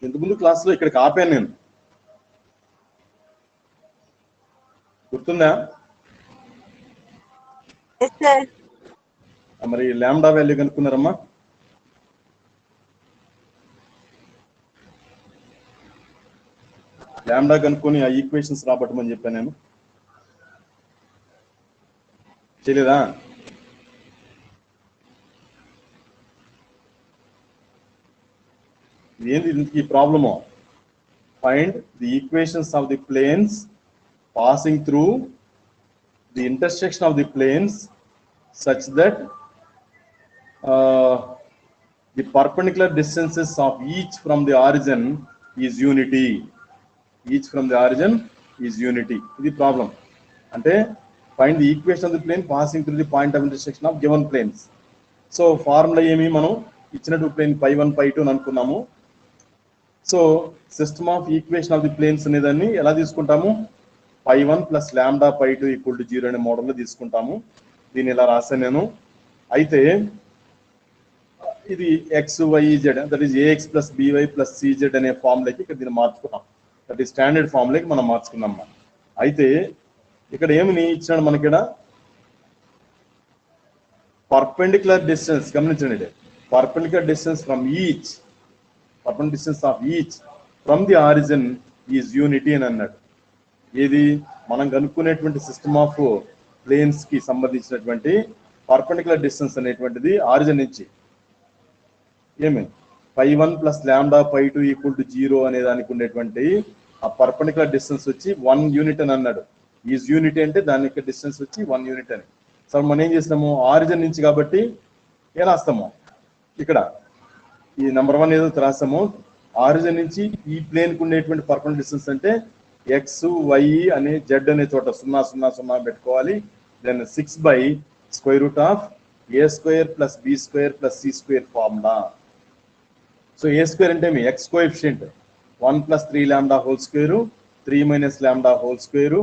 ఇంతకుముందు క్లాస్లో ఇక్కడికి ఆపాను నేను, గుర్తుందా? మరి లాంబ్డా వాల్యూ కనుక్కున్నారమ్మా? లాంబ్డా కనుక్కొని ఆ ఈక్వేషన్స్ రాబట్టమని చెప్పాను నేను, చేయలేదా? ఏంది ఈ problem? Find the equations of the planes passing through the intersection of the planes such that the perpendicular distances of each from the origin is unity. Each from the origin is unity. This is problem. Ante find the equation of the plane passing through the point of intersection of given planes. So formula emi manam ichchinattu plane pi1 pi2 అని అనుకున్నాము. So system of equation of the planes అనేదాన్ని ఎలా తీసుకుంటాము? pi1 plus lambda pi2 equal to 0 అనే మోడల్లో తీసుకుంటాము. దీన్ని ఇలా రాశాను నేను. అయితే ఇది X Y Z, that is a x plus b y plus సిజెడ్ అనే ఫార్ములాకి ఇక్కడ దీన్ని మార్చుకున్నాం. దట్ ఈస్ స్టాండర్డ్ ఫార్ములాకి మనం మార్చుకున్నాం. అయితే ఇక్కడ ఏమని ఇచ్చినాడు మనకి? ఇక్కడ పర్పెండిక్యులర్ డిస్టెన్స్ గమనించండి, perpendicular distance from each, perpendicular distance of each from the origin is unity అని అన్నాడు. ఏది మనం కనుక్కునేటువంటి సిస్టమ్ ఆఫ్ ప్లేన్స్ కి సంబంధించినటువంటి పర్పెండిక్యులర్ డిస్టెన్స్ అనేటువంటిది ఆరిజిన్ నుంచి ఏమి pi1 plus lambda pi2 equal to 0 అనే దానికి ఉండేటువంటి ఆ పర్పెండిక్యులర్ డిస్టెన్స్ వచ్చి 1 యూనిట్ అని అన్నాడు. ఈజ్ యూనిట్ అంటే దాని యొక్క డిస్టెన్స్ వచ్చి 1 యూనిట్ అని. సో మనం ఏం చేస్తాము? ఆరిజిన్ నుంచి కాబట్టి ఏం రాస్తాము? ఇక్కడ ఈ నెంబర్ 1 ఏదో రాస్తాము. ఆరిజిన్ నుంచి ఈ ప్లేన్ కు ఉండేటువంటి పర్పెండిక్యులర్ డిస్టెన్స్ అంటే ఎక్స్ వై అనే జెడ్ అనే చోట 0 0 0 పెట్టుకోవాలి. దెన్ 6/√ఆఫ్ A square plus B square plus C square formula. So A square అంటే మీ X coefficient 1 + 3 lambda whole square 3 - lambda whole square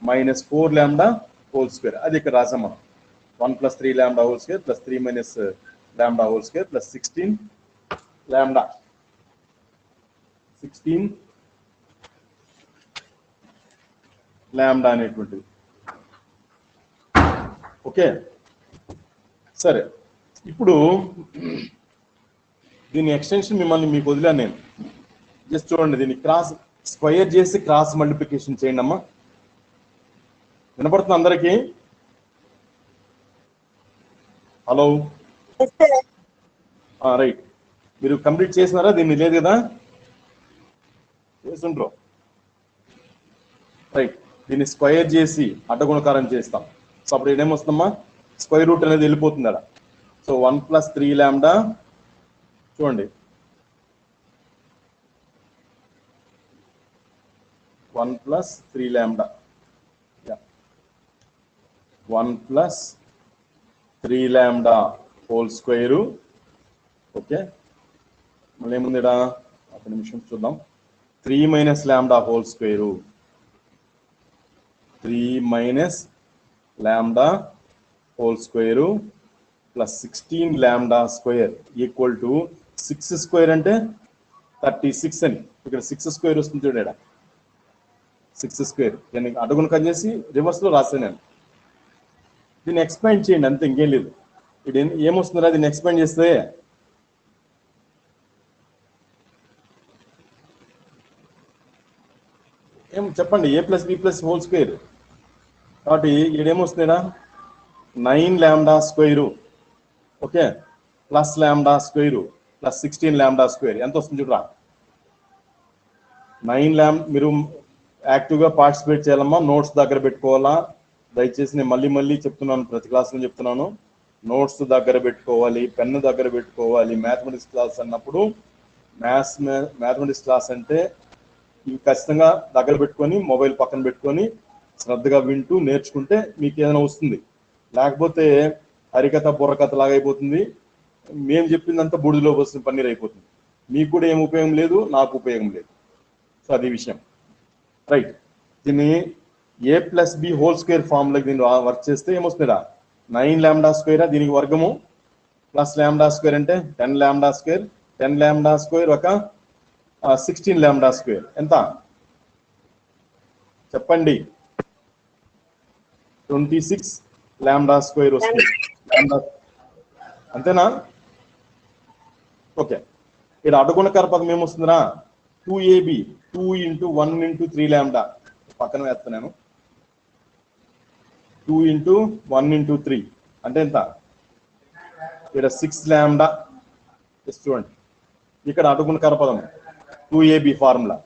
-4 lambda whole square. అది ఇక్కడ రాసాం మనం. 1 + 3 lambda whole square plus 3 - lambda whole square plus 16 lambda 16 lambda అనేటువంటిది. Okay సరే, ఇప్పుడు దీని ఎక్స్టెన్షన్ మీకు వదిలాను నేను. జస్ట్ చూడండి, దీన్ని క్రాస్ స్క్వయర్ చేసి క్రాస్ మల్టిప్లికేషన్ చేయండి అమ్మా. వినపడుతుంది అందరికీ? Hello, right. మీరు కంప్లీట్ చేసినారా? దీన్ని లేదు కదా, చేస్తుండ్రు. రైట్, దీన్ని స్క్వయర్ చేసి అడ్డగుణకారం చేస్తాం. సో అప్పుడు ఏమొస్తుందమ్మా? స్క్వైర్ రూట్ అనేది వెళ్ళిపోతుంది అలా. సో 1 + 3 లాంబ్డా, చూడండి 1 + 3 lambda, 1 + 3 lambda whole square. Okay, మళ్ళీ ఏముంది ఇక్కడ? ఒక నిమిషం చూద్దాం. 3 - lambda whole square, 3 - lambda whole square plus 16 lambda square equal to 6 square అంటే 36 అని. ఇక్కడ 6 స్క్వేర్ వస్తుంది చూడ, 6 స్క్వేర్. దీన్ని అడ్డగుణకం చేసి రివర్స్లో రాసాను నేను. దీన్ని ఎక్స్పాండ్ చేయండి అంతే, ఇంకేం లేదు. ఇది ఏమొస్తుందా? దీన్ని ఎక్స్పాండ్ చేస్తే ఏం చెప్పండి? a + b + whole square. కాబట్టి ఇక్కడేమొస్తుందా? 9 lambda square, okay, plus lambda square plus 16 lambda square ఎంత వస్తుంది చూడరా? 9 లాంబ్డా. మీరు యాక్టివ్గా పార్టిసిపేట్ చేయాలమ్మా, నోట్స్ దగ్గర పెట్టుకోవాలా. దయచేసి నేను మళ్ళీ చెప్తున్నాను, ప్రతి క్లాస్లో చెప్తున్నాను, నోట్స్ దగ్గర పెట్టుకోవాలి, పెన్ను దగ్గర పెట్టుకోవాలి. మ్యాథమెటిక్స్ క్లాస్ అన్నప్పుడు మ్యాథమెటిక్స్ క్లాస్ అంటే ఇవి ఖచ్చితంగా దగ్గర పెట్టుకొని మొబైల్ పక్కన పెట్టుకొని శ్రద్ధగా వింటూ నేర్చుకుంటే మీకు ఏదైనా వస్తుంది. లేకపోతే హరికథ బుర్రకథ లాగా అయిపోతుంది. మేము చెప్పిందంతా బూడిదలో వస్తుంది, పన్నీర్ అయిపోతుంది. మీకు కూడా ఏం ఉపయోగం లేదు, నాకు ఉపయోగం లేదు. సో అది విషయం. రైట్, దీన్ని a + b హోల్ స్క్వేర్ ఫార్ములాకి దీన్ని వర్క్ చేస్తే ఏమొస్తుందా? 9 లాంబ్డా స్క్వేర్, దీనికి వర్గము ప్లస్ లాంబ్డా స్క్వేర్ అంటే 10 లాంబ్డా స్క్వేర్ 10 లాంబ్డా స్క్వేర్ ఒక 16 లాంబ్డా స్క్వేర్ ఎంత చెప్పండి? 26 లాంబ్డా స్క్వేర్ వస్తుంది. అంతేనా? ఓకే, ఇక్కడ అడ్డుగుణకార పదం ఏమొస్తుందిరా? 2ab 2 × 1 × 3 లాంబ్డా పక్కన వేస్తున్నాను. 2 × 1 × 3 అంటే ఎంత? ఇక్కడ 6 లాంబ్డా. చూడండి, ఇక్కడ అడ్డుగుణకార పదం 2ab ఫార్ములా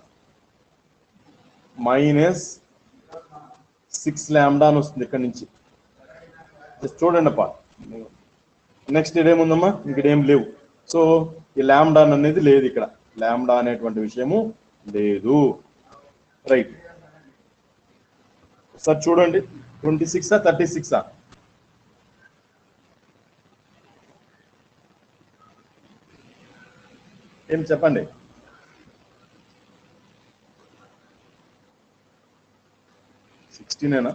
-6 లాంబ్డా అని వస్తుంది ఇక్కడ నుంచి. చూడండి అప్ప, నెక్స్ట్ ఇదేముందమ్మా? ఇంకడేం లేవు. సో ఈ లాంబ్డా అనేది లేదు ఇక్కడ, లాంబ్డా అనేటువంటి విషయము లేదు. రైట్, సార్ చూడండి 26 36 ఏం చెప్పండి? సిక్స్టీనేనా?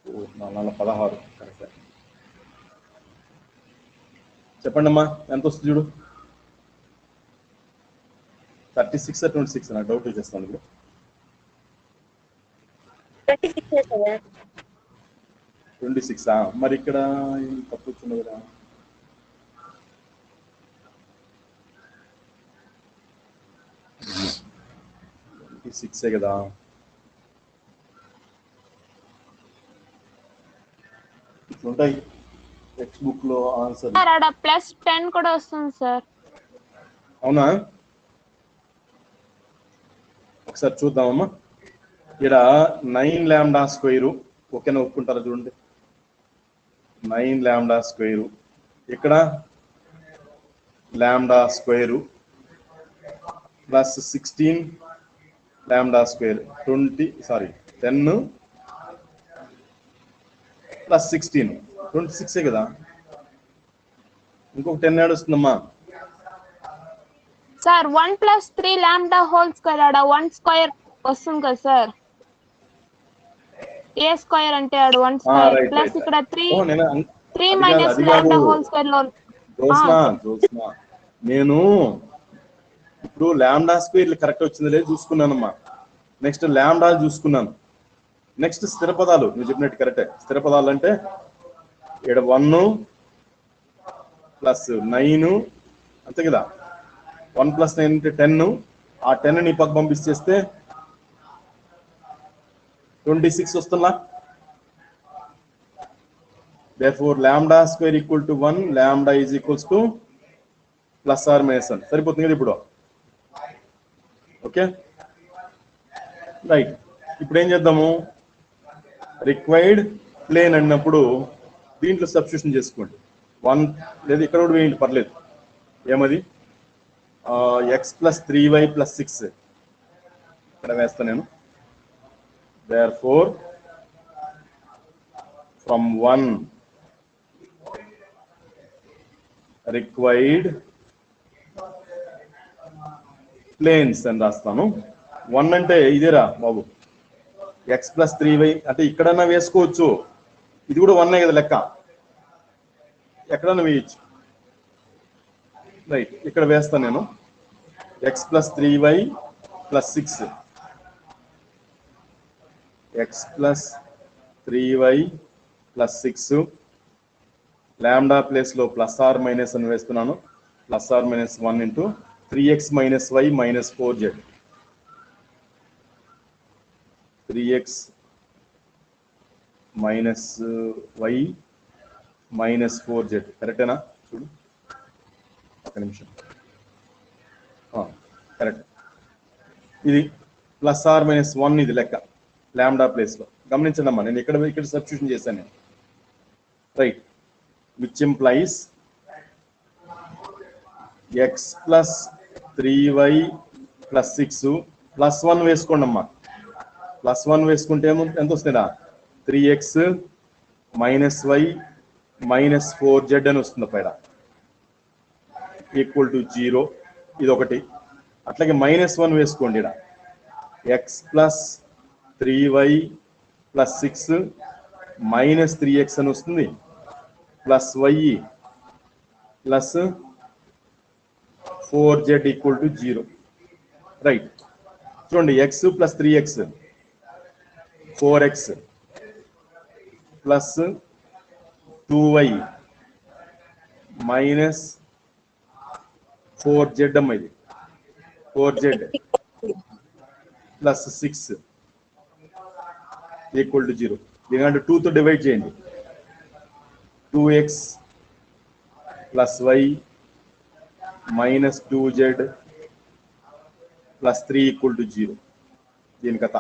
16 కరెక్ట్. చెప్పండి అమ్మా, ఎంత వస్తుంది చూడు? 36 26 నాకు డౌట్ వచ్చేస్తాను ఇప్పుడు. 26 మరి ఇక్కడ తప్పు వచ్చింది కదా. 26 కదా. ఉంటాయి టెక్స్ట్ బుక్ లో ఆన్సర్. +10 కూడా వస్తుంది సార్. అవునా? ఒకసారి చూద్దామమ్మా. ఇక్కడ 9 లాంబ్డా స్క్వేరు ఓకేనా, ఒప్పుకుంటారా? చూడండి 9 లాంబ్డా స్క్వేరు, ఇక్కడ లాంబ్డా స్క్వేరు +16 లాంబ్డా స్క్వేర్ 10 +16 26 కదా. ఇంకొక 10 యాడ్ వస్తుందమ్మా సార్. 1 + 3 లాంబ్డా హోల్ స్క్వేర్ ఆడ 1 స్క్వేర్ వస్తుంది కదా సార్. a స్క్వేర్ అంటే ఆడ 1 స్క్వేర్ ప్లస్ ఇక్కడ 3 - లాంబ్డా హోల్ స్క్వేర్ లో. జోస్నా నేను ఇప్పుడు లాంబ్డా స్క్వేర్ కరెక్ట్ వచ్చింది లేదు చూసుకున్నానమ్మా. నెక్స్ట్ లాంబ్డా చూసుకున్నాను. నెక్స్ట్ స్థిర పదాలు నువ్వు చెప్పినట్టు కరెక్టే. స్థిర పదాలు అంటే ఇక్కడ 1 + 9 అంతే కదా. 1 + 9 అంటే 10. ఆ 10 ని పక్క పంపిస్తే 26 వస్తుందా? therefore lambda square equal to 1, lambda is equals to +or - సరిపోతుంది కదా ఇప్పుడు. Okay right. ఇప్పుడు ఏం చేద్దాము? రిక్వైర్డ్ ప్లేన్ అన్నప్పుడు దీంట్లో సబ్స్టిట్యూషన్ చేసుకోండి. 1 లేదా ఇక్కడ కూడా వేయండి పర్లేదు. ఏమది? x + 3y + 6 ఇక్కడ వేస్తాను నేను. therefore from 1 required planes అని రాస్తాను. 1 అంటే ఇదేరా బాబు, x + 3y అంటే ఇక్కడన్నా వేసుకోవచ్చు. ఇది కూడా 1 కదా లెక్క, ఎక్కడన్నా వేయచ్చు. రైట్, ఇక్కడ వేస్తాను నేను. x + 3y + 6 x + 3y + 6 lambda place లో +or - అని వేస్తున్నాను. +or - 1 × 3x - y - 4z 3x - y - 4z కరెక్టేనా? చూడు ఒక నిమిషం. కరెక్ట్. ఇది +or - 1 ఇది లెక్క లాంబ్డా ప్లేస్ లో. గమనించండి అమ్మా, నేను ఇక్కడ సబ్స్టిట్యూషన్ చేశాను. Right, which implies x + 3y + 6 +1 వేసుకోండి అమ్మా. +1 వేసుకుంటే ఎంత వస్తుందా? 3x - y - 4z అని వస్తుంది పైన, ఈక్వల్ టు 0. ఇది ఒకటి. అట్లాగే -1 వేసుకోండి. ఇక్కడ x + 3y + 6 - 3x అని వస్తుంది, +y + 4z equal to 0. Right. చూడండి, x plus 3x 4x plus 2y minus 4z అమ్మ, ఇది 4z ప్లస్ 6 ఈక్వల్ టు 0. దీనికంటే 2తో డివైడ్ చేయండి. 2x plus y minus 2z plus 3 equal to 0. దీని కథ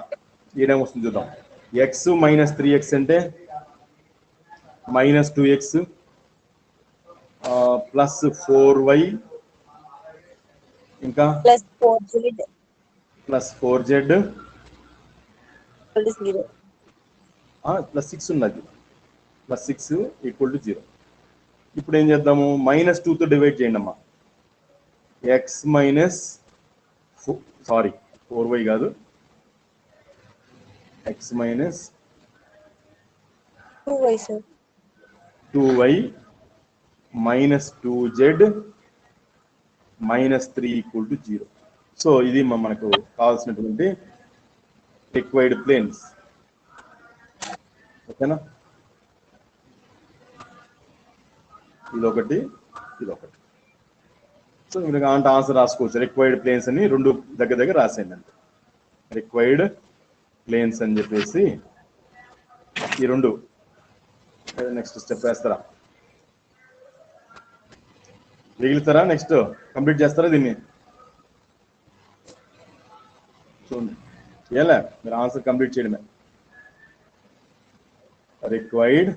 ఈడేం వస్తుంది చూద్దాం. x మైనస్ 3x అంటే మైనస్ 2x ప్లస్ 4y ఇంకా ప్లస్ 4z ప్లస్ 6 ఉన్నది, ప్లస్ 6 ఈక్వల్ టు 0. ఇప్పుడు ఏం చేద్దాము, మైనస్ 2తో డివైడ్ చేయండి అమ్మా. ఎక్స్ మైనస్ 4y కాదు, X minus 2y minus 2z minus 3 equal to 0. So ఇది మనకు కావాల్సినటువంటి రిక్వైర్డ్ ప్లేన్స్. ఓకేనా, ఇదొకటి ఇదొకటి. సో మీరు కావాలంటే ఆన్సర్ రాసుకోవచ్చు. రిక్వైర్డ్ ప్లేన్స్ అని రెండు దగ్గర దగ్గర రాసేయండి అంటే రిక్వైర్డ్ ప్లేన్స్ అని చెప్పేసి ఈ రెండు. నెక్స్ట్ స్టెప్ వేస్తారా, మిగులుతారా? నెక్స్ట్ కంప్లీట్ చేస్తారా దీన్ని? చూడండి, ఏలే మీరు ఆన్సర్ కంప్లీట్ చేయడమే. రిక్వైర్డ్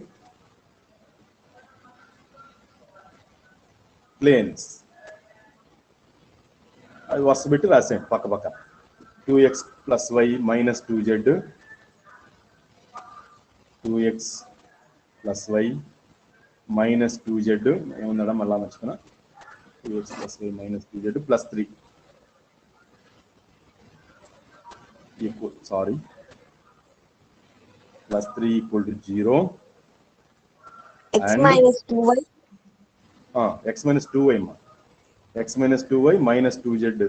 ప్లేన్స్ అది వరుస పెట్టి రాసేయండి పక్క పక్క. 2x plus y minus 2z, 2x plus y minus 2z ఏమున్నాడా మళ్ళా మర్చిపోయినా, 2x plus y minus 2z plus 3 equal plus 3 equal to 0. x minus 2y x minus 2y అమ్మా, x minus 2y minus 2z,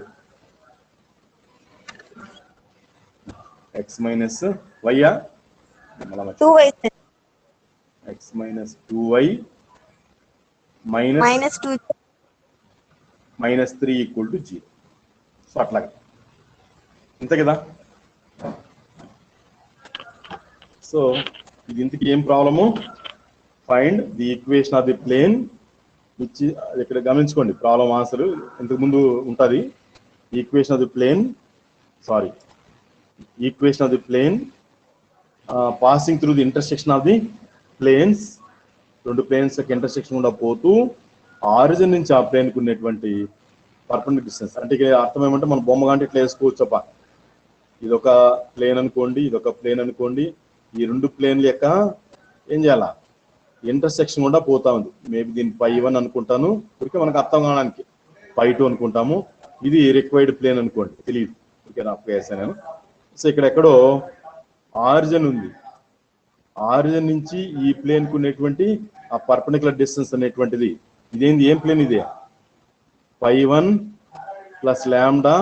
x minus y 2y x minus 2y minus 2 minus 3 equal to 0. So అట్లాగే అంతే కదా. So ఇది ఇంతకి ఏం problem, find the equation of the plane ఇచ్చి ఇక్కడ గమనించుకోండి. ప్రాబ్లం ఆన్సర్ ఇంతకు ముందు ఉంటుంది. Equation of the plane equation of the plane passing through the intersection of the planes. రెండు ప్లేన్స్ యొక్క ఇంటర్సెక్షన్ కూడా పోతూ ఆరిజిన్ నుంచి ఆ ప్లేన్కి ఉన్నటువంటి పర్పెండిక్యులర్ డిస్టెన్స్. అంటే ఇక్కడ అర్థం ఏమంటే మన బొమ్మ కంటే ఇట్లా వేసుకోవచ్చు అప్ప. ఇదొక ప్లేన్ అనుకోండి, ఇదొక ప్లేన్ అనుకోండి. ఈ రెండు ప్లేన్ల యొక్క ఏం చేయాలా, ఇంటర్సెక్షన్ కూడా పోతా ఉంది. మేబీ దీన్ని π1 అనుకుంటాను, ఇప్పటికే మనకు అర్థం కావడానికి π2 అనుకుంటాము. ఇది రిక్వైర్డ్ ప్లేన్ అనుకోండి, తెలియదు, ఓకే నా వేసాను నేను. సో ఇక్కడ ఎక్కడో ఆరిజిన్ ఉంది, ఆరిజిన్ నుంచి ఈ ప్లేన్కు ఉన్నటువంటి ఆ పర్పెండిక్యులర్ డిస్టెన్స్ అనేటువంటిది ఇదేంది, ఏం ప్లేన్ ఇదే, π1 ప్లస్ లాంబ్డా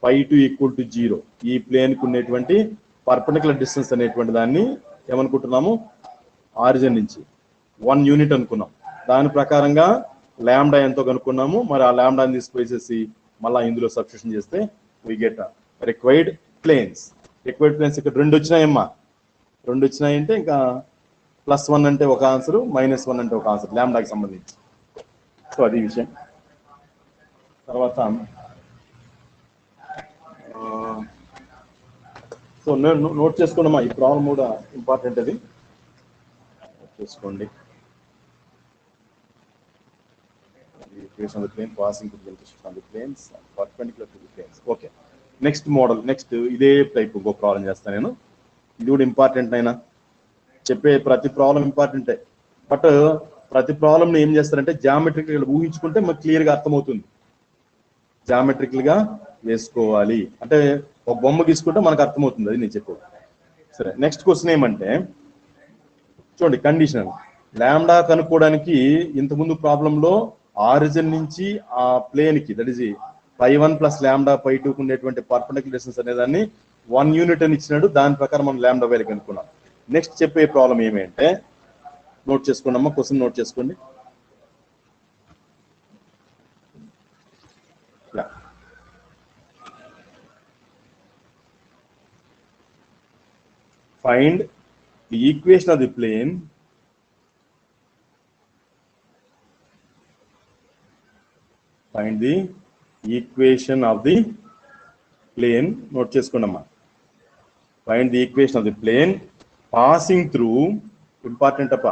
π2 ఈక్వల్ టు 0. ఈ ప్లేన్కు ఉన్నటువంటి పర్పెండిక్యులర్ డిస్టెన్స్ అనేటువంటి దాన్ని ఏమనుకుంటున్నాము, ఆరిజిన్ నుంచి 1 యూనిట్ అనుకున్నాం. దాని ప్రకారంగా లాంబ్డా ఎంతో కనుక్కున్నాము. మరి ఆ లాంబ్డాని తీసుకువేసేసి మళ్ళీ ఇందులో సబ్స్టిట్యూషన్ చేస్తే we get required planes. Required planes ఇక్కడ 2 వచ్చినాయమ్మా. 2 వచ్చినాయంటే ఇంకా +1 అంటే ఒక ఆన్సర్, -1 అంటే ఒక ఆన్సర్ లాంబ్డాకి సంబంధించి. సో అది విషయం. తర్వాత సో నోట్ చేసుకోండమ్మా, ఈ ప్రాబ్లం కూడా ఇంపార్టెంట్, అది చేసుకోండి. Equation of the plane passing to the intersection of the planes perpendicular to the planes. Okay, next model, next ఇదే టైప్ ఇంకో ప్రాబ్లం చేస్తాను నేను. ఇది కూడా ఇంపార్టెంట్. అయినా చెప్పే ప్రతి ప్రాబ్లం ఇంపార్టెంటే, బట్ ప్రతి ప్రాబ్లంని ఏం చేస్తారంటే జామెట్రికల్ ఊహించుకుంటే మనకు క్లియర్గా అర్థమవుతుంది. జామెట్రికల్గా వేసుకోవాలి అంటే ఒక బొమ్మ గీసుకుంటే మనకు అర్థమవుతుంది, అది నేను చెప్పేది. సరే, నెక్స్ట్ క్వశ్చన్ ఏమంటే చూడండి, కండిషనల్ లాంబ్డా కనుక్కోవడానికి ఇంతకుముందు ప్రాబ్లంలో ఆరిజిన్ నుంచి ఆ ప్లేన్ కి దట్ ఈస్ π1 ప్లస్ లాంబ్డా π2 కు ఉండేటువంటి పర్పెండిక్యులర్ డిస్టెన్స్ అనేదాన్ని 1 యూనిట్ అని ఇచ్చినాడు. దాని ప్రకారం మనం లాంబ్డా వాల్యూ కనుక్కున్నాం. నెక్స్ట్ చెప్పే ప్రాబ్లం ఏమంటే నోట్ చేసుకోండి అమ్మా, క్వశ్చన్ నోట్ చేసుకోండి. Find the equation of the plane నోట్ చేసుకోండమ్మా. Find the equation of the plane passing through, important అప్ప,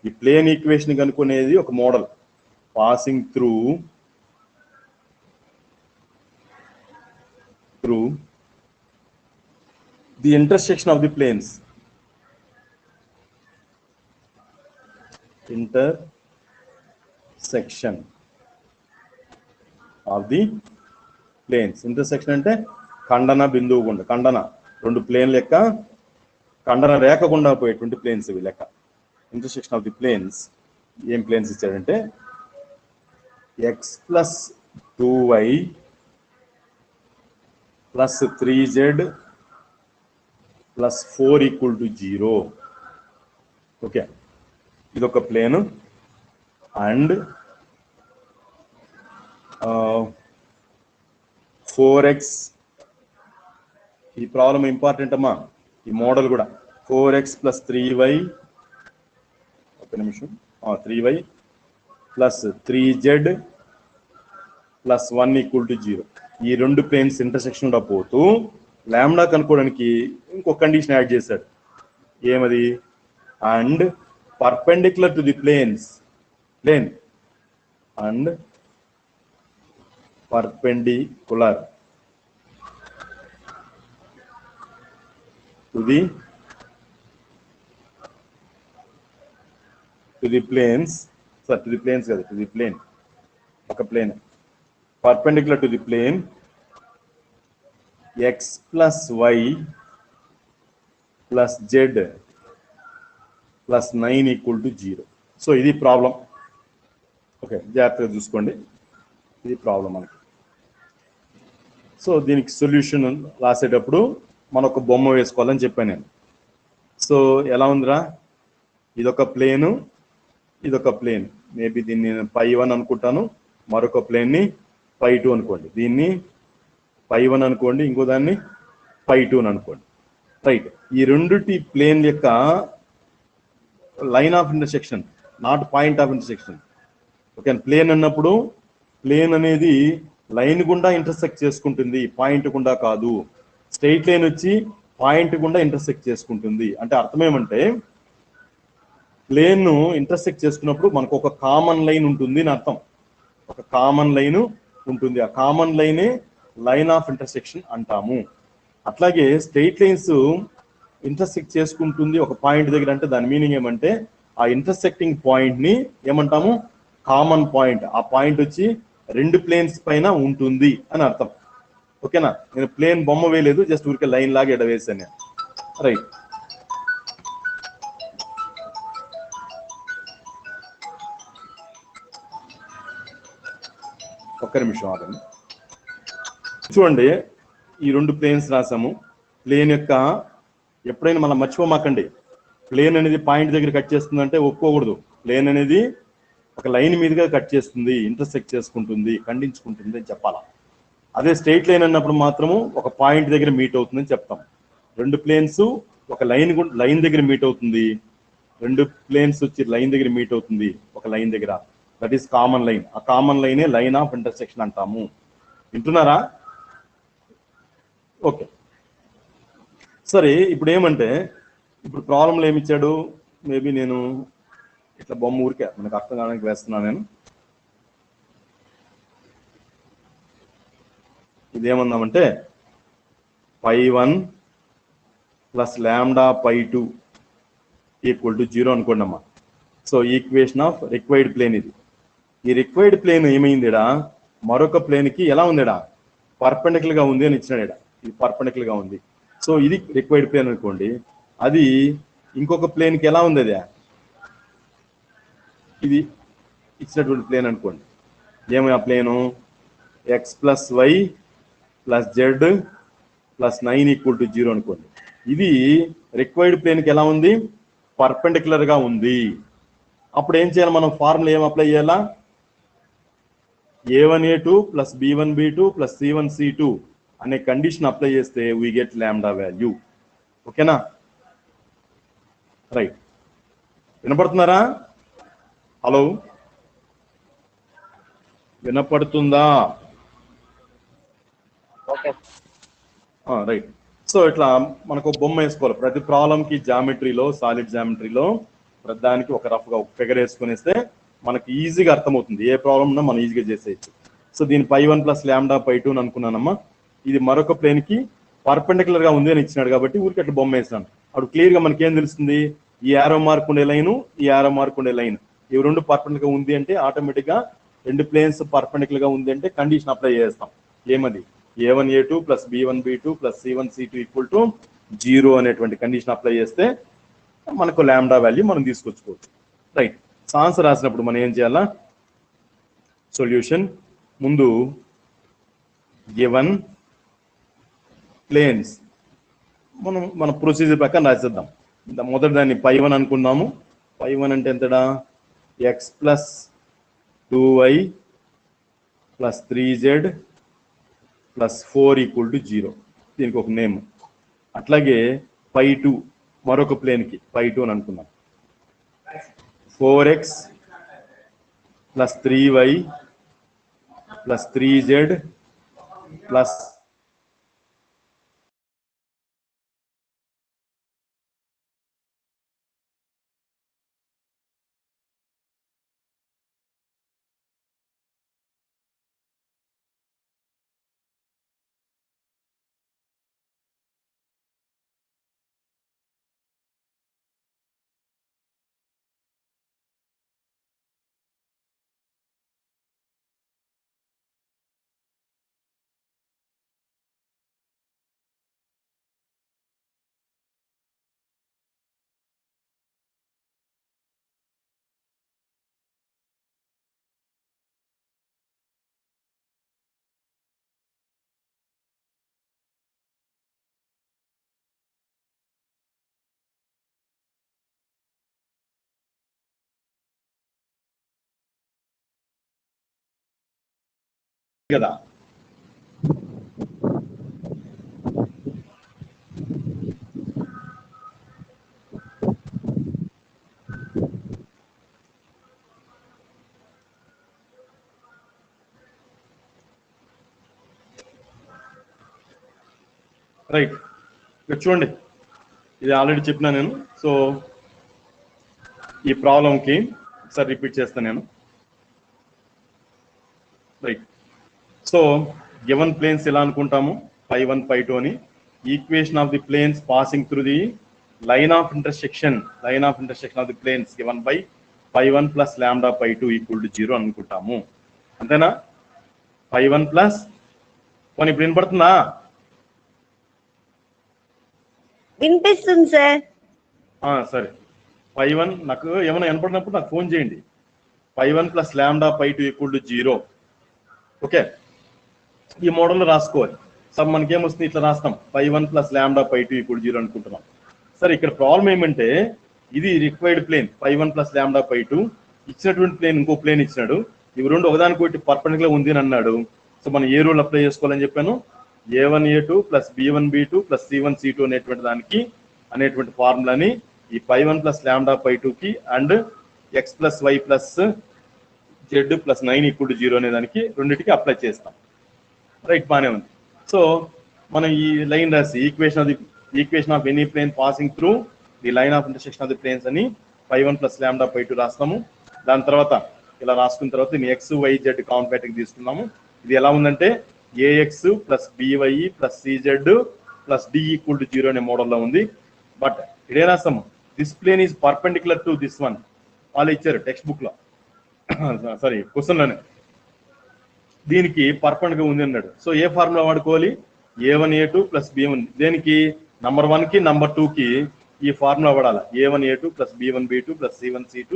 ఈ ప్లేన్ ఈక్వేషన్ కనుక్కునేది ఒక model. Passing through the intersection of the planes, intersection అంటే ఖండన బిందువు గుండా, ఖండన రెండు ప్లేన్ లెక్క ఖండన రేఖ గుండా పోయేటువంటి ప్లేన్స్ ఇవి లెక్క. ఇంటర్సెక్షన్ ఆఫ్ ది ప్లేన్స్, ఏం ప్లేన్స్ ఇచ్చాడంటే x plus 2y plus 3z plus 4 equal to 0. Okay, ఇదొక ప్లేన్. అండ్ 4x, ఈ ప్రాబ్లం ఇంపార్టెంట్ అమ్మా, ఈ మోడల్ కూడా. 4x ప్లస్ 3y, ఒక నిమిషం, 3y plus 3z plus 1 equal to 0. ఈ రెండు ప్లేన్స్ ఇంటర్సెక్షన్ కూడా పోతూ లాంబ్డా కనుక్కోవడానికి ఇంకొక కండిషన్ యాడ్ చేశాడు. ఏమది? And perpendicular to the plane and perpendicular to the planes, to the planes కదా, టు ది ప్లేన్, ఒక plane perpendicular to the plane x plus y plus z plus 9 equal to 0. So ఇది problem. Okay, జాగ్రత్తగా చూసుకోండి, ఇది problem మనకి. So దీనికి solution రాసేటప్పుడు మనం ఒక బొమ్మ వేసుకోవాలని చెప్పాను నేను. సో ఎలా ఉందిరా, ఇదొక ప్లేను, ఇదొక ప్లేన్. మేబీ దీన్ని నేను π1 అనుకుంటాను, మరొక ప్లేన్ని π2 అనుకోండి, దీన్ని π1 అనుకోండి, ఇంకో దాన్ని π2 అనుకోండి. రైట్, ఈ రెండుటి ప్లేన్ యొక్క line of intersection, not point of intersection. Okay, plane అన్నప్పుడు ప్లేన్ అనేది లైన్ గుండా ఇంటర్సెక్ట్ చేసుకుంటుంది, పాయింట్ గుండా కాదు. స్ట్రైట్ లైన్ వచ్చి పాయింట్ గుండా ఇంటర్సెక్ట్ చేసుకుంటుంది. అంటే అర్థం ఏమంటే ప్లేన్ ను ఇంటర్సెక్ట్ చేసుకున్నప్పుడు మనకు ఒక కామన్ లైన్ ఉంటుంది అని అర్థం. ఒక కామన్ లైన్ ఉంటుంది, ఆ కామన్ లైనే లైన్ ఆఫ్ ఇంటర్సెక్షన్ అంటాము. అట్లాగే స్ట్రెయిట్ లైన్స్ ఇంటర్సెక్ట్ చేసుకుంటుంది ఒక పాయింట్ దగ్గర అంటే దాని మీనింగ్ ఏమంటే ఆ ఇంటర్సెక్టింగ్ పాయింట్ ని ఏమంటాము? Common point. ఆ పాయింట్ వచ్చి రెండు ప్లేన్స్ పైన ఉంటుంది అని అర్థం. ఓకేనా? నేను ప్లేన్ బొమ్మ వేయలేదు, జస్ట్ ఊరికే లైన్ లాగా ఎడవేసాను. రైట్, ఒక్క నిమిషం ఆగండి. చూడండి, ఈ రెండు ప్లేన్స్ రాసాము. ప్లేన్ యొక్క ఎప్పుడైనా మనం మర్చిపోమాకండి, ప్లేన్ అనేది పాయింట్ దగ్గర కట్ చేస్తుందంటే ఒప్పుకోకూడదు. ప్లేన్ అనేది ఒక లైన్ మీదుగా కట్ చేస్తుంది, ఇంటర్సెక్ట్ చేసుకుంటుంది, ఖండించుకుంటుంది అని చెప్పాలా. అదే స్ట్రైట్ లైన్ అన్నప్పుడు మాత్రము ఒక పాయింట్ దగ్గర మీట్ అవుతుందని చెప్తాం. రెండు ప్లేన్స్ ఒక లైన్ దగ్గర మీట్ అవుతుంది, రెండు ప్లేన్స్ వచ్చి లైన్ దగ్గర మీట్ అవుతుంది ఒక లైన్ దగ్గర. That is common line. ఆ కామన్ లైనే లైన్ ఆఫ్ ఇంటర్సెక్షన్ అంటాము. వింటున్నారా? ఓకే, సరే. ఇప్పుడు ఏమంటే, ఇప్పుడు ప్రాబ్లంలో ఏమిచ్చాడు? మేబీ నేను ఇట్లా బొమ్మ ఊరికే మనకు అర్థం కావడానికి వేస్తున్నాను నేను. ఇదేమన్నామంటే π1 ప్లస్ లాంబ్డా π2 ఈక్వల్ టు 0 అనుకోండి అమ్మా. So equation of required plane ఇది. ఈ రిక్వైర్డ్ ప్లేన్ ఏమైందిడా? మరొక ప్లేన్కి ఎలా ఉందిడా? పర్పెండిక్యులర్ గా ఉంది అని ఇచ్చినాడు. ఇది పర్పెండిక్యులర్ గా ఉంది. సో ఇది రిక్వైర్డ్ ప్లేన్ అనుకోండి. అది ఇంకొక ప్లేన్కి ఎలా ఉంది? అది ఇచ్చినటువంటి ప్లేన్ అనుకోండి. ఏమి ఆ plane? X plus y plus z plus 9 = 0 అనుకోండి. ఇది రిక్వైర్డ్ ప్లేన్కి ఎలా ఉంది? పర్పెండిక్యులర్ గా ఉంది. అప్పుడు ఏం చేయాలి మనం? ఫార్ములా ఏం అప్లై చేయాలా? a1a2 plus b1b2 plus c1c2 అనే కండిషన్ అప్లై చేస్తే వీ గెట్ లాంబ్డా వాల్యూ. ఓకేనా? రైట్. వినపడుతున్నారా? హలో, వినపడుతుందా? రైట్. సో ఇట్లా మనకు బొమ్మ వేసుకోవాలి. ప్రతి ప్రాబ్లంకి జామెట్రీలో, సాలిడ్ జామెట్రీలో ప్రతిదానికి ఒక రఫ్గా ఒక ఫిగర్ వేసుకునేస్తే మనకి ఈజీగా అర్థమవుతుంది. ఏ ప్రాబ్లం ఉన్నా మనం ఈజీగా చేసేయచ్చు. సో దీని π1 ప్లస్ లాంబ్డా π2 అని అనుకున్నానమ్మా. ఇది మరొక ప్లేన్ కి పర్పెండిక్యులర్ గా ఉంది అని ఇచ్చినాడు కాబట్టి ఊరికి అట్లా బొమ్మ వేసినాను. అప్పుడు క్లియర్ గా మనకి ఏం తెలుస్తుంది? ఈ యారో మార్క్ ఉండే లైన్, ఈ యారో మార్క్ ఉండే లైన్, ఇవి రెండు పర్పెండిక్యులర్ గా ఉంది అంటే ఆటోమేటిక్ గా రెండు ప్లేన్స్ పర్పెండిక్యులర్ గా ఉంది అంటే కండిషన్ అప్లై చేస్తాం. ఏమది? a1a2 plus b1b2 plus c1c2 = 0 అనేటువంటి కండిషన్ అప్లై చేస్తే మనకు లాంబ్డా వాల్యూ మనం తీసుకొచ్చుకోవచ్చు. రైట్. ఆన్సర్ రాసినప్పుడు మనం ఏం చేయాలా? సొల్యూషన్ ముందు గివెన్ ప్లేన్స్ మన ప్రొసీజర్ ప్రకారం రాసేద్దాం. మొదటి దాన్ని π1 అనుకున్నాము. π1 అంటే ఎంతడా? x plus 2y plus 3z plus 4 = 0. దీనికి ఒక నేమ్. అట్లాగే π2 మరొక ప్లేన్కి π2 అని అనుకున్నాం. 4x plus 3y plus 3z plus కదా. రైట్. ఇక్కడ చూడండి, ఇది ఆల్రెడీ చెప్పినా నేను. సో ఈ ప్రాబ్లంకి ఒకసారి రిపీట్ చేస్తాను నేను. రైట్. సో గివెన్ ప్లేన్స్ ఎలా అనుకుంటాము? π1 π2 అని. Equation of the planes passing through the line of intersection of the planes given by π1 plus lambda π2 = 0 అనుకుంటాము. అంతేనా? π1 ప్లస్ ఇప్పుడు వినపడుతుందా? వినిపిస్తుంది సార్. సరే. π1 నాకు ఏమైనా వినపడినప్పుడు నాకు ఫోన్ చేయండి. π1 ప్లస్ లాంబ్డా π2 = 0. ఓకే, ఈ మోడల్లో రాసుకోవాలి. సార్ మనకేమొస్తుంది? ఇట్లా రాస్తాం, π1 ప్లస్ లాంబ్డా π2 = 0 అనుకుంటున్నాం. సరే, ఇక్కడ ప్రాబ్లం ఏమంటే ఇది రిక్వైర్డ్ ప్లేన్ π1 ప్లస్ లాంబ్డా π2, ఇచ్చినటువంటి ప్లేన్ ఇంకో ప్లేన్ ఇచ్చినాడు. ఇవి రెండు ఒకదానికొకటి పర్పెండిక్యులర్ ఉంది అని అన్నాడు. సో మనం ఏ రూల్ అప్లై చేసుకోవాలని చెప్పాను? a1a2 plus b1b2 plus c1c2 అనేటువంటి ఫార్ములాని ఈ π1 ప్లస్ లాంబ్డా π2కి and x plus y plus z plus 9 = 0 అనే దానికి రెండింటికి అప్లై చేస్తాం. రైట్, బాగానే ఉంది. సో మనం ఈ లైన్ రాసి equation of any plane passing through the line of intersection of the planes అని π1 ప్లస్ లాంబ్డా π2 రాస్తాము. దాని తర్వాత ఇలా రాసుకున్న తర్వాత దీన్ని x y z కాంపాక్ట్గా తీసుకున్నాము. ఇది ఎలా ఉందంటే ax plus by plus cz plus d = 0 అనే మోడల్లో ఉంది. బట్ ఇదే రాస్తాము, this plane is perpendicular to this one. వాళ్ళు ఇచ్చారు టెక్స్ట్ బుక్ లో, సారీ క్వశ్చన్ లోనే, దీనికి పర్పెండిక్యులర్ ఉంది అన్నాడు. సో ఏ ఫార్ములా వాడుకోవాలి? a1a2 plus b1. దేనికి? నంబర్ 1 కి నంబర్ 2 కి ఈ ఫార్ములా వాడాలి. a1a2 plus b1b2 plus c1c2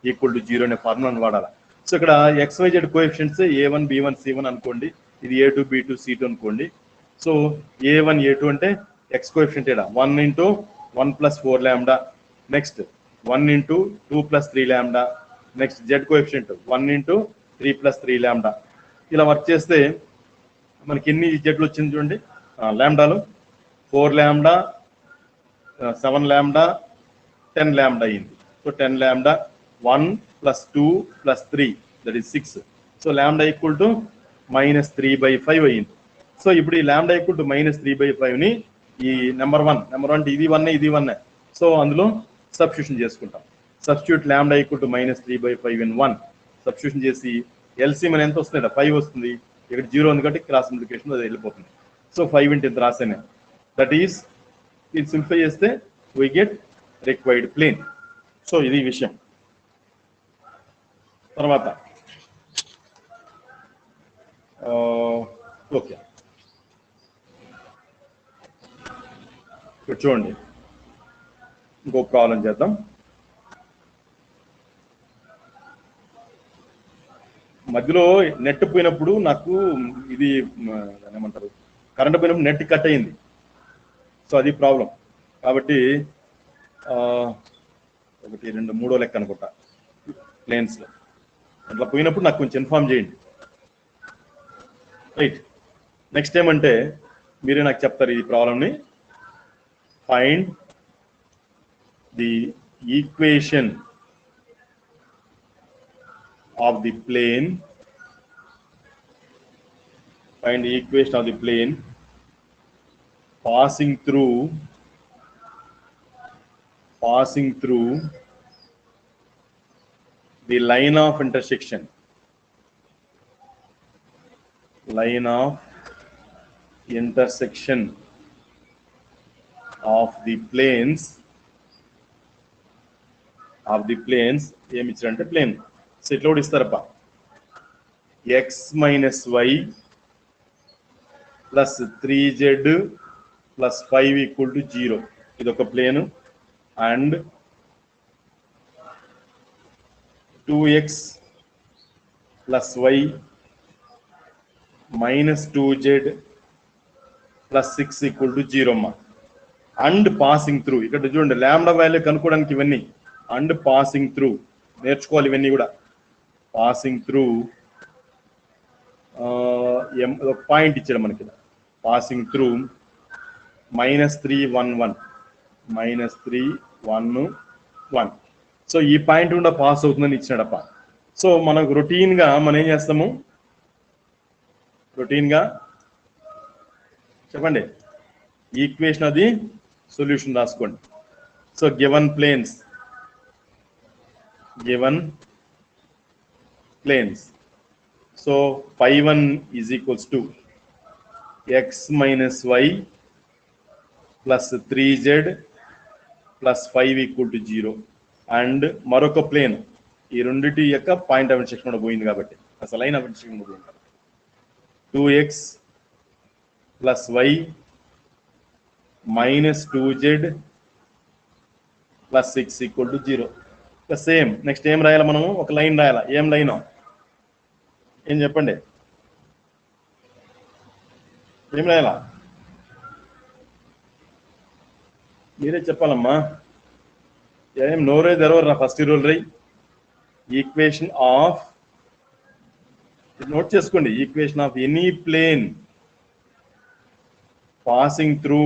= 0 అనే ఫార్ములాను వాడాలి. సో ఇక్కడ XYZ coefficients A1 B1 C1 అనుకోండి, ఇది A2 B2 C2 అనుకోండి. సో A1 A2 అంటే X కోఎఫిషియెంట్ ఇక్కడ 1 × 1 + 4 lambda, next 1 × 2 + 3 lambda, next Z coefficient 1 × 3 + 3 lambda. ఇలా వర్క్ చేస్తే మనకి ఎన్ని జెడ్లు వచ్చింది చూడండి, లాంబ్డాలు 4 లాంబ్డా, 7 లాంబ్డా, 10 లాంబ్డా అయింది. So 10 lambda 1 + 2 + 3 that is 6. So lambda equal to -3/5 అయింది. సో ఇప్పుడు ఈ లాంబ్డా ఈక్వల్ టు -3/5ని ఈ నెంబర్ వన్ ఇది 1 ఇది 1, సో అందులో సబ్స్టిట్యూషన్ చేసుకుంటాం. Substitute lambda equal to -3/5 in 1 substitution చేసి ఎల్సీ మన ఎంత వస్తుంది, 5 వస్తుంది. ఇక్కడ 0 ఉంది కాబట్టి క్రాస్ మల్టిప్లికేషన్ అది వెళ్ళిపోతుంది. సో 5 × ఇంత రాసాను, దట్ ఈస్ ఇది సింప్లిఫై చేస్తే we get required plane. So ఇది విషయం. తర్వాత ఓకే, ఇప్పుడు చూడండి ఇంకో ప్రాబ్లం చేద్దాం. మధ్యలో నెట్ పోయినప్పుడు నాకు ఇది ఏమంటారు, కరెంట్ పోయినప్పుడు నెట్ కట్ అయింది. సో అది ప్రాబ్లం. కాబట్టి 1 2 3 లెక్క అనుకుంటా ప్లేన్స్లో అట్లా పోయినప్పుడు నాకు కొంచెం ఇన్ఫార్మ్ చేయండి. రైట్, నెక్స్ట్ ఏమంటే మీరే నాకు చెప్తారు ఈ ప్రాబ్లమ్ని. Find the equation of the plane, find the equation of the plane passing through the line of intersection of the planes ఏమి ఇచ్చారంటే ప్లేన్. సో ఇట్లా కూడా ఇస్తారప్ప, x - y + 3z + 5 = 0. ఇది ఒక plane. And 2x + y - 2z + 6 = 0 అమ్మా. And passing through, ఇక్కడ చూడండి lambda value కనుక్కోవడానికి ఇవన్నీ అండ్ పాసింగ్ త్రూ నేర్చుకోవాలి. ఇవన్నీ కూడా పాసింగ్ త్రూ ఒక పాయింట్ ఇచ్చాడు మనకి, పాసింగ్ త్రూ -311 సో ఈ పాయింట్ కూడా పాస్ అవుతుందని ఇచ్చినాడప్ప. సో మనకు రొటీన్గా మనం ఏం చేస్తాము, రొటీన్గా చెప్పండి ఈక్వేషన్ అది సొల్యూషన్ రాసుకోండి. So given planes so φ1 = x - y + 3z + 5 = 0. And మరొక ప్లేన్, ఈ రెండింటి యొక్క పాయింట్ ఆఫ్ ఇంటర్సెక్షన్ కూడా పోయింది కాబట్టి, అసలు లైన్ ఆఫ్ ఇంటర్సెక్షన్ కూడా పోయింది కాబట్టి 2x + y - 2z + 6 = 0. Same next ఏం రాయాలి మనము, ఒక లైన్ రాయాలా. ఏం లైన్, ఏం చెప్పండి, ఏం రాయాలా మీరే చెప్పాలమ్మా. ఏం నోరే తెరవరా, first rule write. Equation of, note చేసుకోండి, equation of any plane passing through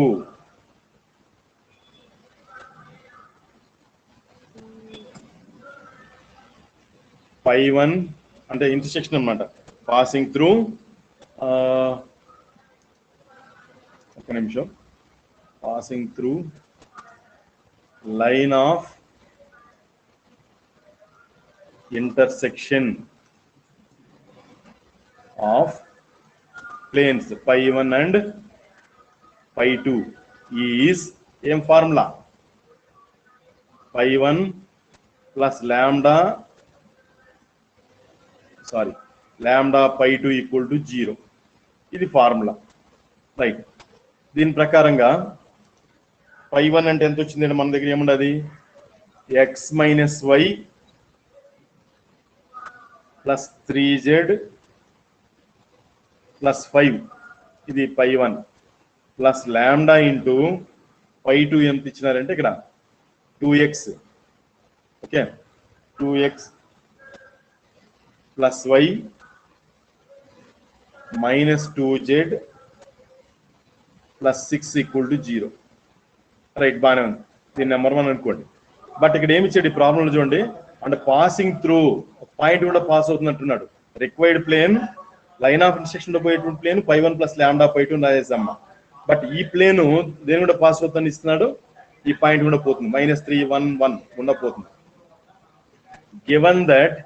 φ1 అంటే ఇంటర్సెక్షన్ అన్నమాట, పాసింగ్ త్రూ ఒక నిమిషం, passing through line of intersection of planes φ1 and φ2 is same formula, φ1 plus lambda φ2 equal to 0. ఇది ఫార్ములా, రైట్. దీని ప్రకారంగా φ1 అంటే ఎంత వచ్చిందండి మన దగ్గర, ఏముండదు x - y plus 3z plus 5 ఇది π1 ప్లస్ లాంబ్డా ఇంటూ π2 ఎంత ఇచ్చినారంటే ఇక్కడ 2x okay 2x plus y minus 2z plus 6 equal to 0. Right, బాగానే ఉంది. దీన్ని నెంబర్ 1 అనుకోండి. బట్ ఇక్కడ ఏమి ఇచ్చాడు ఈ ప్రాబ్లంలో చూడండి, అంటే పాసింగ్ త్రూ పాయింట్ కూడా పాస్ అవుతున్నట్టున్నాడు. Required plane line of intersection లో పోయేటువంటి ప్లేన్ π1 ప్లస్ లాంబ్డా π2 రాసేసమ్మా. బట్ ఈ ప్లేన్ దేని కూడా పాస్ అవుతుందని ఇస్తున్నాడు, ఈ పాయింట్ కూడా పోతుంది, -3 1 1 కూడా పోతుంది. Given that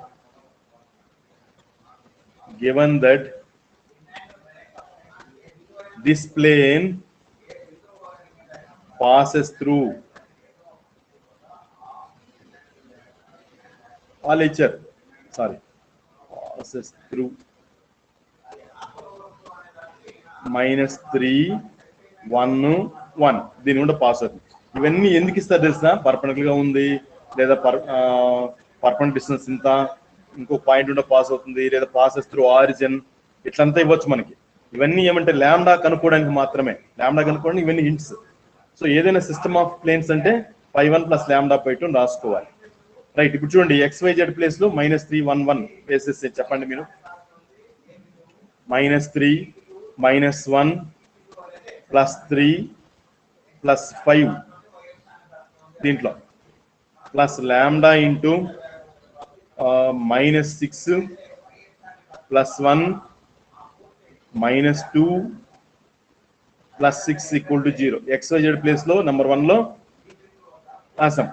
this plane passes through passes through -3 1 1 దీని కూడా పాస్ అవుతుంది. ఇవన్నీ ఎందుకు ఇస్తారు తెలిసిన, పర్పెండిక్యులర్ గా ఉంది లేదా పర్పెండిక్యులర్ డిస్టెన్స్ ఇంత, ఇంకో పాయింట్ కూడా పాస్ అవుతుంది, లేదా పాసెస్ త్రూ ఆరిజిన్, ఇట్లంతా ఇవ్వచ్చు మనకి. ఇవన్నీ ఏమంటే లాంబ్డా కనుక్కోవడానికి మాత్రమే, లాంబ్డా కనుక్కోవడానికి ఇవన్నీ హింట్స్. సో ఏదైనా సిస్టమ్ ఆఫ్ ప్లేన్స్ అంటే π1 ప్లస్ లాంబ్డా π2 రాసుకోవాలి. రైట్, ఇప్పుడు చూడండి XYZ ప్లేస్ లో -3 1 1 వేసేసి చెప్పండి మీరు. -3 -1 ప్లస్ 3 ప్లస్ 5 దీంట్లో plus lambda into -6 plus 1 -2 plus 6 equal to 0. XYZ place లో నెంబర్ 1 లో రాసాం.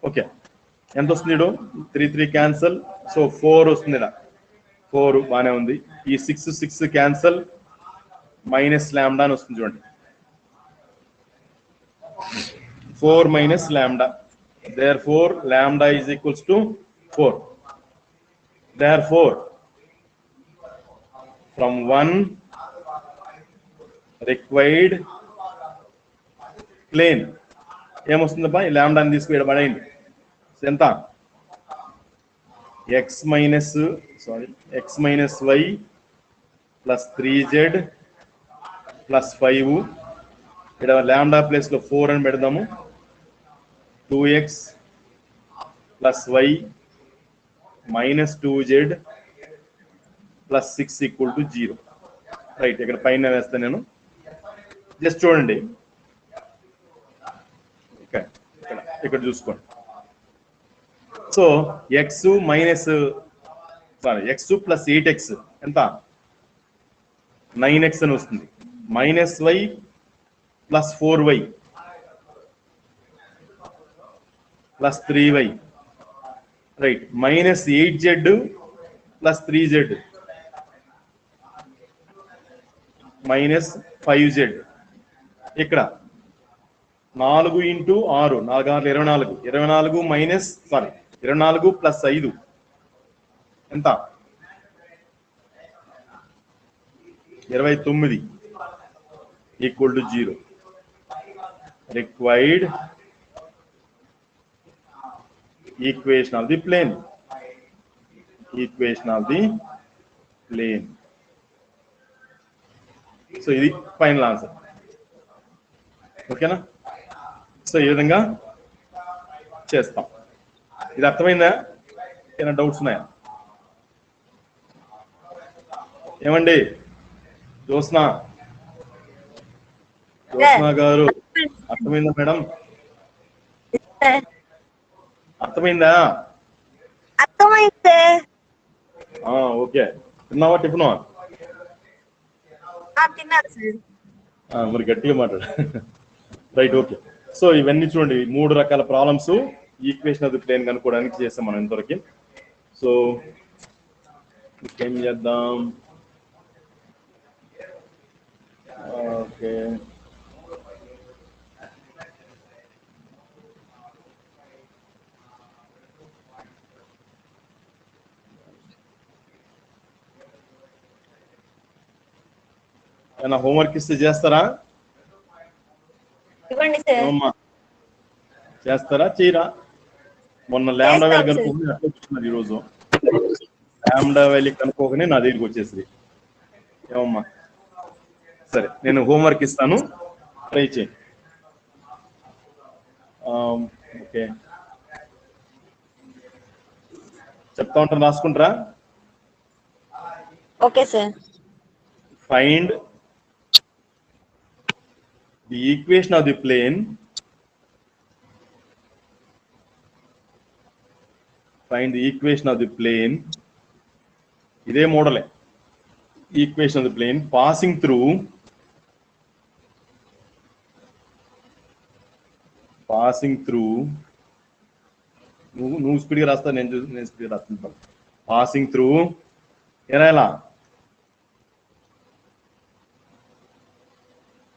ఓకే, ఎంత వస్తుంది? 3 3 క్యాన్సల్, సో 4 వస్తుంది. 4 బాగానే ఉంది. ఈ 6 6 క్యాన్సల్, మైనస్ లాంబ్డా అని వస్తుంది చూడండి. 4 minus lambda. Therefore, lambda is equals to 4. Therefore, from 1 required plane, ఏమొస్తుందబ్బా ఈ లాంబ్డాని తీసుకు పడేయండి. ఎంత? x minus y plus 3z plus 5. ఇక్కడ లాంబ్డా ప్లేస్ లో 4 అని పెడదాము. 2x plus y minus 2z plus 6 equal to 0. Right, ఇక్కడ పైన వేస్తాను నేను. జస్ట్ చూడండి, ఇక్కడ చూసుకోండి. సో x ప్లస్ 8x ఎంత? 9x అని వస్తుంది. Minus y plus 4y plus 3y. Right, minus 8z plus 3z minus 5z. ఇక్కడ 4 ఇంటూ 6, 4 6 24, 24 మైనస్ 24 ప్లస్ 5 ఎంత? 29 equal to 0. Required equation of the plane. So ఇది ఫైనల్ ఆన్సర్. ఓకేనా? So ఈ విధంగా చేస్తాం. ఇది అర్థమైందా? ఏమైనా డౌట్స్ ఉన్నాయా? ఏమండి జ్యోత్స్నా గారు, అర్థమైందా మేడం? అర్థమైందా? అర్థమైంది. ఓకే, తిన్నావా? టిఫిన్ తిన్నాను సార్. మరి గట్టిగా మాట్లాడు. Right, okay. సో ఇవన్నీ చూడండి, 3 రకాల problems equation of the plane కనుక్కోవడానికి చేస్తాం మనం ఇంతవరకు. సో ఏం చేద్దాం? ఓకే, ఏమైనా హోంవర్క్ ఇస్తే చేస్తారా? ఇవ్వండి సార్. చేస్తారా చేయరా? మొన్న లాంబ్డా వాల్యూ కనుక్కుంటే అట్లా చూస్తున్నారు ఈరోజు. లాంబ్డా వాల్యూ కనుక్కోకనే నా దగ్గరికి వచ్చేసి ఏమమ్మా. సరే నేను హోంవర్క్ ఇస్తాను, ట్రై చేయండి. ఓకే చెప్తా ఉంటాను, రాసుకుంటారా? Okay, sir. Find the equation of the plane. Find the equation of the plane. ఇదే మోడలే. Equation of the plane passing through నువ్వు స్పీడ్గా రాస్తా, నేను స్పీడ్గా రాస్తాను. పాసింగ్ త్రూ ఎలా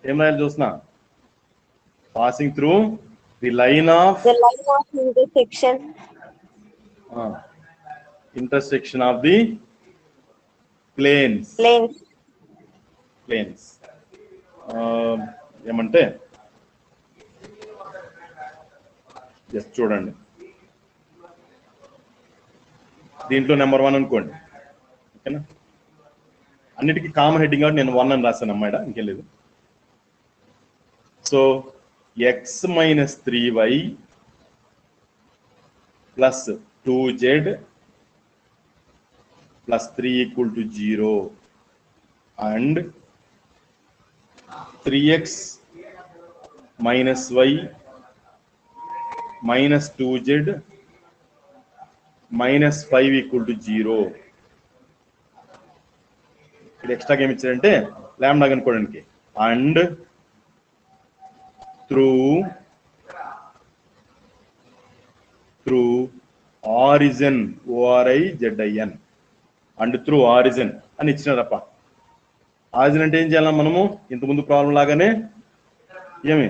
ఏం రాయాలి చూస్తున్నా? Passing through the line of intersection of the planes. ఏమంటే జస్ట్ చూడండి, దీంట్లో నెంబర్ 1 అనుకోండి, ఓకేనా? అన్నిటికీ కామన్ హెడ్డింగ్ కాబట్టి నేను 1 అని రాశాను అమ్మాయిడ, ఇంకేం లేదు. So x minus 3y plus 2z plus 3 equal to 0 and 3x minus y minus 2z minus 5 equal to 0. ఇక్కడ ఎక్స్ట్రాగా ఏమి ఇచ్చారంటే లాంబ్డా కనుక్కోవడానికి. And through origin ORIZIN and through origin అని ఇచ్చినారప్ప. ఆరిజిన్ అంటే ఏం చేయాలి మనము? ఇంతకుముందు ప్రాబ్లం లాగానే ఏమి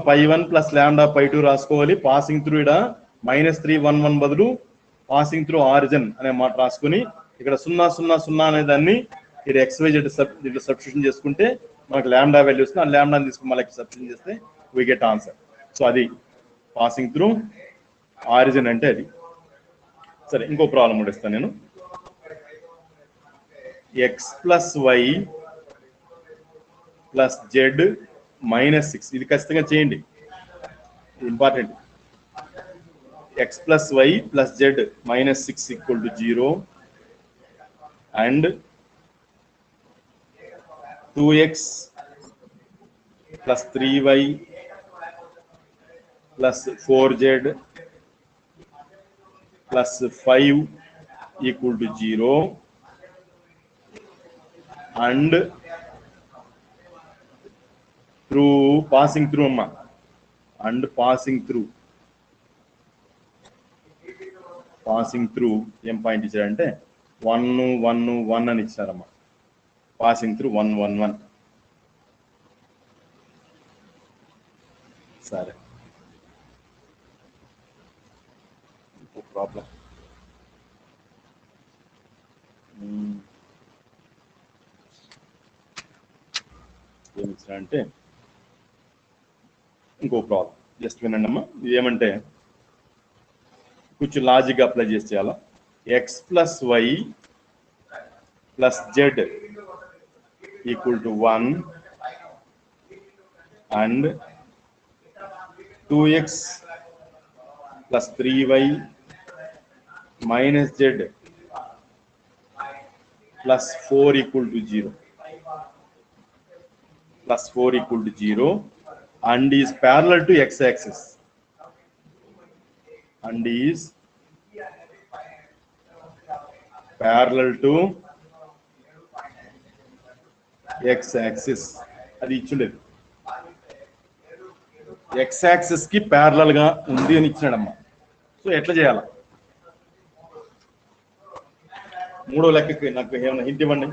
π1 ప్లస్ లాంబ్డా π2 రాసుకోవాలి. పాసింగ్ త్రూ ఇడ -311 బదులు పాసింగ్ త్రూ ఆరిజిన్ అనే మాట రాసుకుని ఇక్కడ 0 0 0 అనే దాన్ని ఇక్కడ XYZ దీంట్లో సబ్స్టిట్యూషన్ చేసుకుంటే మనకు లాంబ్డా వాల్యూ వస్తుంది. ఆ లాంబ్డాని తీసుకుని మళ్ళీ సబ్స్టిట్యూషన్ చేస్తే వి గెట్ ఆన్సర్. సో అది పాసింగ్ త్రూ ఆరిజిన్ అంటే అది. సరే ఇంకో ప్రాబ్లం కూడా ఇస్తాను నేను. x plus y plus z -6. ఇది ఖచ్చితంగా చేయండి, important. x plus y plus z -6 equal to 0 and 2x plus 3y plus 4z plus 5 equal to 0 and through passing through అమ్మా. అండ్ పాసింగ్ త్రూ ఏం పాయింట్ ఇచ్చారంటే 1 1 1 అని ఇచ్చారమ్మా. Passing through 1 1 1. సరే problem ఏమి ఇచ్చారంటే ఇంకో ప్రాబ్లం జస్ట్ వినండి అమ్మా. ఇది ఏమంటే కొంచెం లాజిక్ అప్లై చేసి చేయాలా. x plus y plus z equal to 1 and 2x plus 3y minus z plus 4 equal to 0 and is parallel to x-axis అది ఇచ్చుండేది. x-axis కి ప్యారలల్ గా ఉంది అని ఇచ్చినాడమ్మా. సో ఎట్లా చేయాలా? మూడో లెక్కకి నాకు ఏమైనా హింట్ ఇవ్వండి.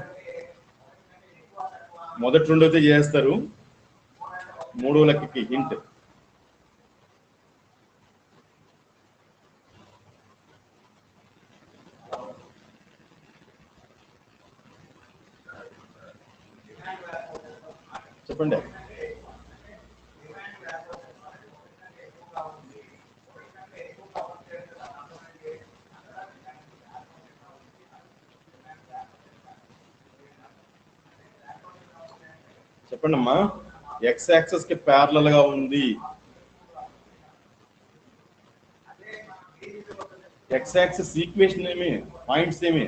మొదటి రెండోతే చేస్తారు, మూడో లెక్కకి హింట్. చెప్పండి. చెప్పండి అమ్మా. ఎక్స్ యాక్సెస్ కి ప్యారలల్ గా ఉంది. ఎక్స్ యాక్సెస్ ఈక్వేషన్ ఏమి, పాయింట్స్ ఏమి?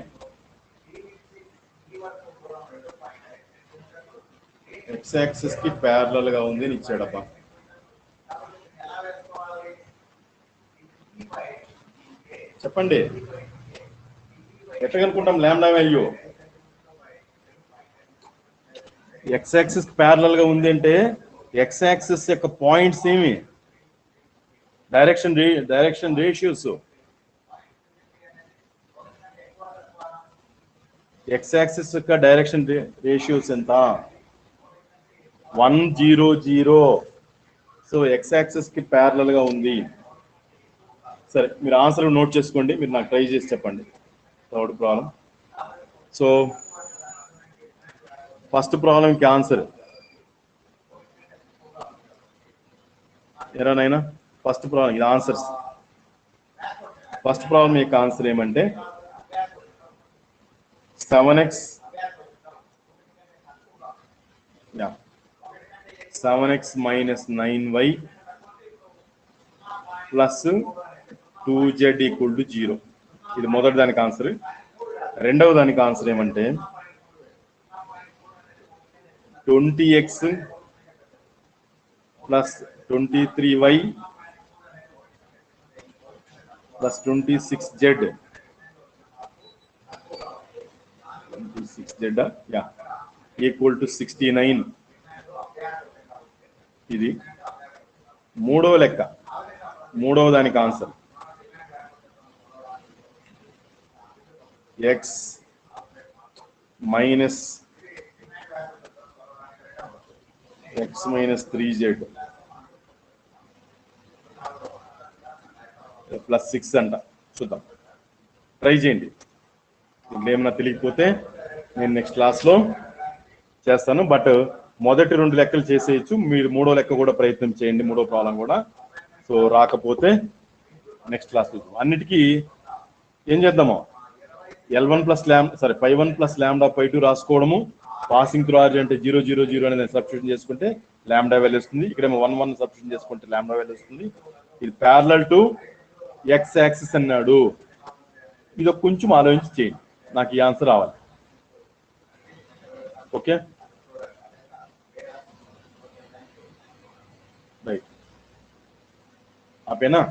ఎక్స్ యాక్సెస్ కి ప్యారలల్ గా ఉంది అని ఇచ్చాడబ్బా. చెప్పండి, ఎట్లా కనుక్కుంటాం lambda value? X axis parallel గా ఉంది అంటే ఎక్స్ యాక్సిస్ యొక్క పాయింట్స్ ఏమి? Direction ratios. ఎక్స్ యాక్సిస్ యొక్క డైరెక్షన్ రేషియోస్ ఎంత? 1 0 0. సో ఎక్స్ యాక్సిస్ కి ప్యారలల్ గా ఉంది. సరే, మీరు ఆన్సర్ నోట్ చేసుకోండి, మీరు నాకు ట్రై చేసి చెప్పండి. Third problem. సో ఫస్ట్ ప్రాబ్లంకి ఆన్సర్ ఎరానైనా. ఫస్ట్ ప్రాబ్లం ఇది ఆన్సర్స్. ఫస్ట్ ప్రాబ్లం యొక్క ఆన్సర్ ఏమంటే 7x 7x minus 9y plus 2z equal to 0. ఇది మొదటి దానికి ఆన్సర్. రెండవ దానికి ఆన్సర్ ఏమంటే 20x plus 23y plus 26z equal to 69. ఇది మూడవ లెక్క, మూడవ దానికి answer x minus 3z plus 6 అంట. చూద్దాం, ట్రై చేయండి. ఏమన్నా తెలియకపోతే నేను నెక్స్ట్ క్లాస్లో చేస్తాను. బట్ మొదటి రెండు లెక్కలు చేసేయచ్చు, మీరు మూడో లెక్క కూడా ప్రయత్నం చేయండి, మూడో ప్రాబ్లం కూడా. సో రాకపోతే నెక్స్ట్ క్లాస్ చూద్దాం. అన్నిటికీ ఏం చేద్దాము, L1 plus ∅1 plus lambda ∅2 రాసుకోవడము. Passing through RG అంటే 0 0 0 అనేది సబ్స్టిట్యూషన్ చేసుకుంటే ల్యాండా వాల్యూ వస్తుంది. ఇక్కడేమో 1 1 సబ్స్టిట్యూషన్ చేసుకుంటే ల్యాండా వాల్యూ వస్తుంది. ఇది ప్యారలల్ టు ఎక్స్ యాక్సిస్ అన్నాడు. ఇది కొంచెం ఆలోచించి చేయండి, నాకు ఈ ఆన్సర్ రావాలి. Okay, right. ఆపేనా?